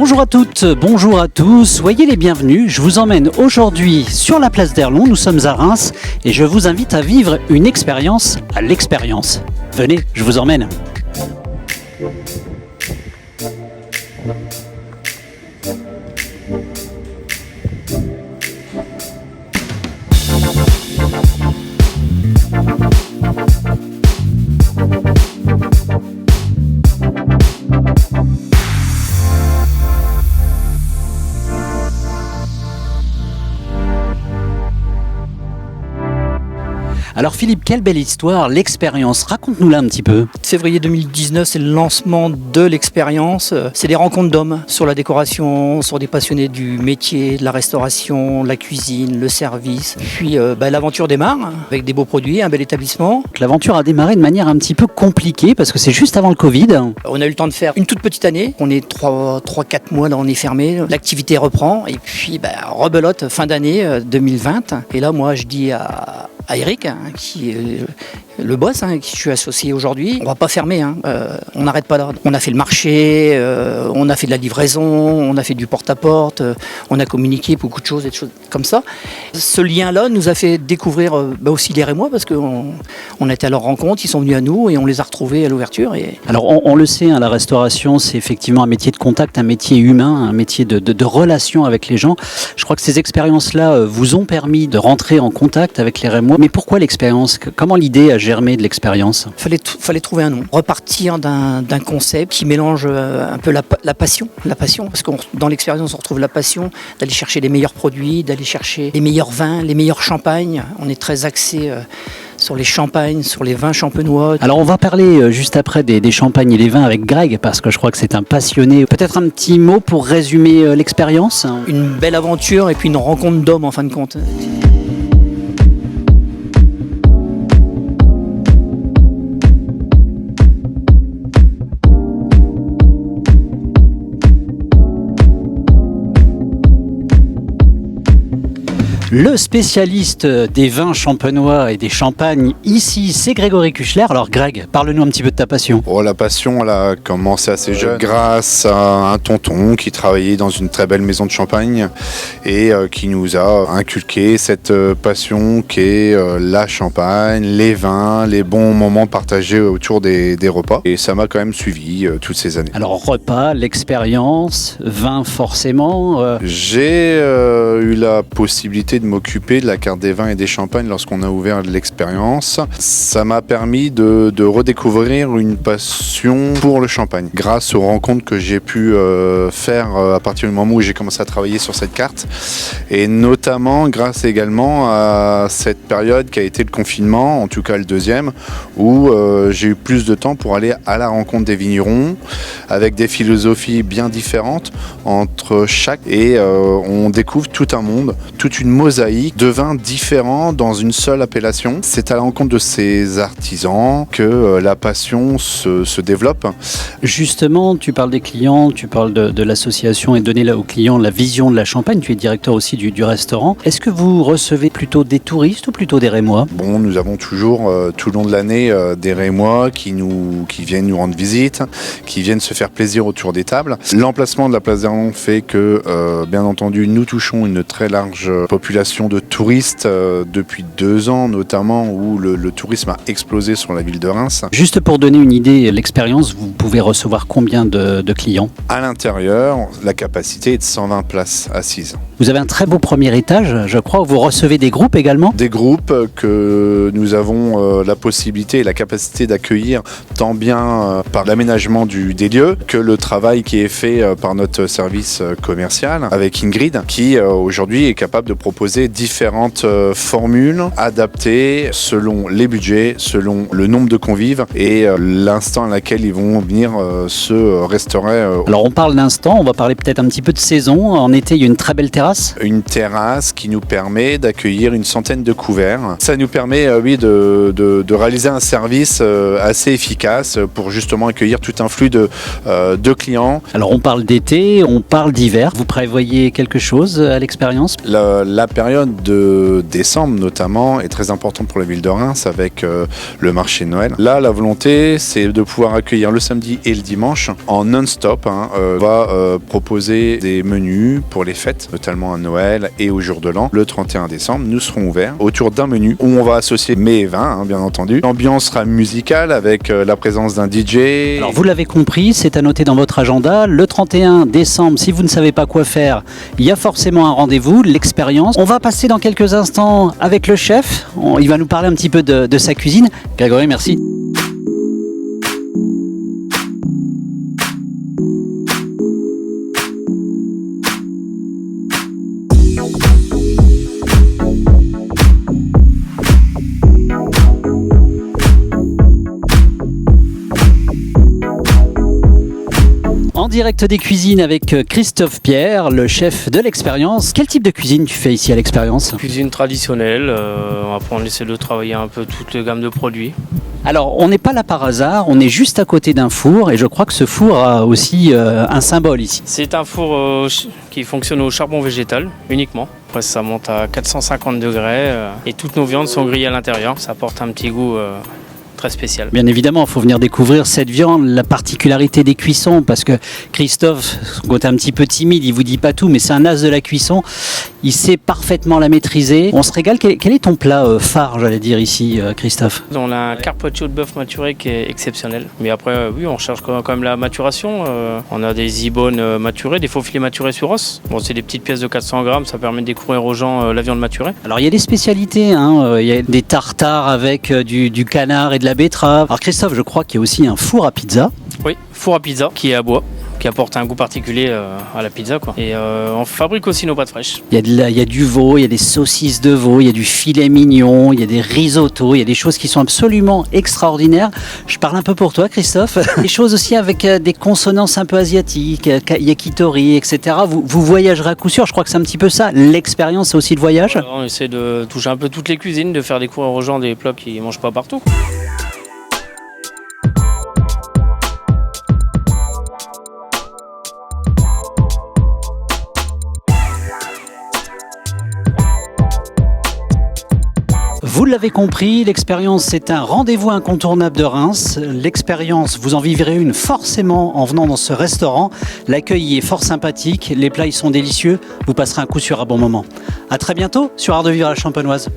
Bonjour à toutes, bonjour à tous, soyez les bienvenus. Je vous emmène aujourd'hui sur la place d'Erlon, nous sommes à Reims et je vous invite à vivre une expérience à l'expérience. Venez, je vous emmène. Alors Philippe, quelle belle histoire, l'expérience, raconte-nous-la un petit peu. Février 2019, c'est le lancement de l'expérience. C'est des rencontres d'hommes sur la décoration, sur des passionnés du métier, de la restauration, la cuisine, le service. Puis l'aventure démarre avec des beaux produits, un bel établissement. L'aventure a démarré de manière un petit peu compliquée parce que c'est juste avant le Covid. On a eu le temps de faire une toute petite année. On est 3-4 mois, là on est fermé. L'activité reprend et puis rebelote fin d'année 2020. Et là moi je dis à Eric, qui est le boss, qui je suis associé aujourd'hui, on va pas fermer, on n'arrête pas là. On a fait le marché, on a fait de la livraison, on a fait du porte-à-porte, on a communiqué beaucoup de choses et des choses comme ça. Ce lien-là nous a fait découvrir aussi les Rémois parce qu'on était à leur rencontre, ils sont venus à nous et on les a retrouvés à l'ouverture. Alors on le sait, la restauration c'est effectivement un métier de contact, un métier humain, un métier de relation avec les gens. Je crois que ces expériences-là vous ont permis de rentrer en contact avec les Rémois. Mais pourquoi l'expérience ? Comment l'idée a germé de l'expérience ? Fallait trouver un nom. Repartir d'un concept qui mélange un peu la passion, parce que dans l'expérience on retrouve la passion d'aller chercher les meilleurs produits, d'aller chercher les meilleurs vins, les meilleurs champagnes. On est très axé sur les champagnes, sur les vins champenois. Alors on va parler juste après des champagnes et des vins avec Greg, parce que je crois que c'est un passionné. Peut-être un petit mot pour résumer l'expérience ? Une belle aventure et puis une rencontre d'hommes en fin de compte. Le spécialiste des vins champenois et des champagnes ici, c'est Grégory Kuchler. Alors Greg, parle-nous un petit peu de ta passion. La passion, elle a commencé assez jeune grâce à un tonton qui travaillait dans une très belle maison de champagne et qui nous a inculqué cette passion qu'est la champagne, les vins, les bons moments partagés autour des repas. Et ça m'a quand même suivi toutes ces années. Alors repas, l'expérience, vin forcément. J'ai eu la possibilité de m'occuper de la carte des vins et des champagnes lorsqu'on a ouvert l'expérience. Ça m'a permis de redécouvrir une passion pour le champagne grâce aux rencontres que j'ai pu faire à partir du moment où j'ai commencé à travailler sur cette carte et notamment grâce également à cette période qui a été le confinement, en tout cas le deuxième, où j'ai eu plus de temps pour aller à la rencontre des vignerons avec des philosophies bien différentes entre chaque et on découvre tout un monde, toute une mosaïque de vins différents dans une seule appellation. C'est à la rencontre de ces artisans que la passion se développe. Justement, tu parles des clients, tu parles de l'association et donner aux clients la vision de la Champagne. Tu es directeur aussi du restaurant. Est-ce que vous recevez plutôt des touristes ou plutôt des Rémois ? Nous avons toujours tout le long de l'année des Rémois qui viennent nous rendre visite, qui viennent se faire plaisir autour des tables. L'emplacement de la place d'Erlon fait que, bien entendu, nous touchons une très large population de touristes depuis 2 ans notamment où le tourisme a explosé sur la ville de Reims. Juste pour donner une idée, l'expérience, vous pouvez recevoir combien de clients ? À l'intérieur, la capacité est de 120 places assises. Vous avez un très beau premier étage, je crois, où vous recevez des groupes également ? Des groupes que nous avons la possibilité et la capacité d'accueillir tant bien par l'aménagement des lieux que le travail qui est fait par notre service commercial avec Ingrid qui aujourd'hui est capable de proposer différentes formules adaptées selon les budgets, selon le nombre de convives et l'instant à laquelle ils vont venir se restaurer. Alors on parle d'instant, on va parler peut-être un petit peu de saison. En été, il y a une très belle terrasse. terrasse. Une terrasse qui nous permet d'accueillir une centaine de couverts. Ça nous permet de réaliser un service assez efficace pour justement accueillir tout un flux de clients. Alors on parle d'été, on parle d'hiver. Vous prévoyez quelque chose à l'expérience? La période de décembre notamment est très importante pour la ville de Reims avec le marché de Noël. Là, la volonté, c'est de pouvoir accueillir le samedi et le dimanche en non-stop. On va proposer des menus pour les fêtes, notamment à Noël et au jour de l'an. Le 31 décembre, nous serons ouverts autour d'un menu où on va associer mets et vins, bien entendu. L'ambiance sera musicale avec la présence d'un DJ. Alors vous l'avez compris, c'est à noter dans votre agenda. Le 31 décembre, si vous ne savez pas quoi faire, il y a forcément un rendez-vous, l'expérience. On va passer dans quelques instants avec le chef. Il va nous parler un petit peu de sa cuisine. Grégory, merci. En direct des cuisines avec Christophe Pierre, le chef de l'expérience. Quel type de cuisine tu fais ici à l'expérience? Cuisine traditionnelle, après on essaie de travailler un peu toutes les gammes de produits. Alors, on n'est pas là par hasard, on est juste à côté d'un four et je crois que ce four a aussi un symbole ici. C'est un four qui fonctionne au charbon végétal uniquement. Après ça monte à 450 degrés et toutes nos viandes sont grillées à l'intérieur. Ça apporte un petit goût très spécial. Bien évidemment, il faut venir découvrir cette viande, la particularité des cuissons, parce que Christophe, son côté un petit peu timide, il vous dit pas tout, mais c'est un as de la cuisson. Il sait parfaitement la maîtriser. On se régale. Quel est ton plat phare, j'allais dire ici, Christophe? On a un carpaccio de bœuf maturé qui est exceptionnel. Mais après, oui, on cherche quand même la maturation. On a des zibones maturés, des faux filets maturés sur os. Bon, c'est des petites pièces de 400 grammes, ça permet de découvrir aux gens la viande maturée. Alors, il y a des spécialités, hein. Il y a des tartares avec du canard et de la betterave. Alors, Christophe, je crois qu'il y a aussi un four à pizza. Oui, four à pizza qui est à bois, qui apporte un goût particulier à la pizza, quoi. Et on fabrique aussi nos pâtes fraîches. Il y a du veau, il y a des saucisses de veau, il y a du filet mignon, il y a des risottos, il y a des choses qui sont absolument extraordinaires. Je parle un peu pour toi, Christophe. Des choses aussi avec des consonances un peu asiatiques, yakitori, etc. Vous voyagerez à coup sûr, je crois que c'est un petit peu ça. L'expérience, c'est aussi le voyage. Alors, on essaie de toucher un peu toutes les cuisines, de faire découvrir aux gens des plats qu'ils ne mangent pas partout. Vous l'avez compris, l'expérience c'est un rendez-vous incontournable de Reims. L'expérience, vous en vivrez une forcément en venant dans ce restaurant. L'accueil est fort sympathique, les plats ils sont délicieux, vous passerez un coup sur un bon moment. A très bientôt sur Art de vivre à la Champenoise.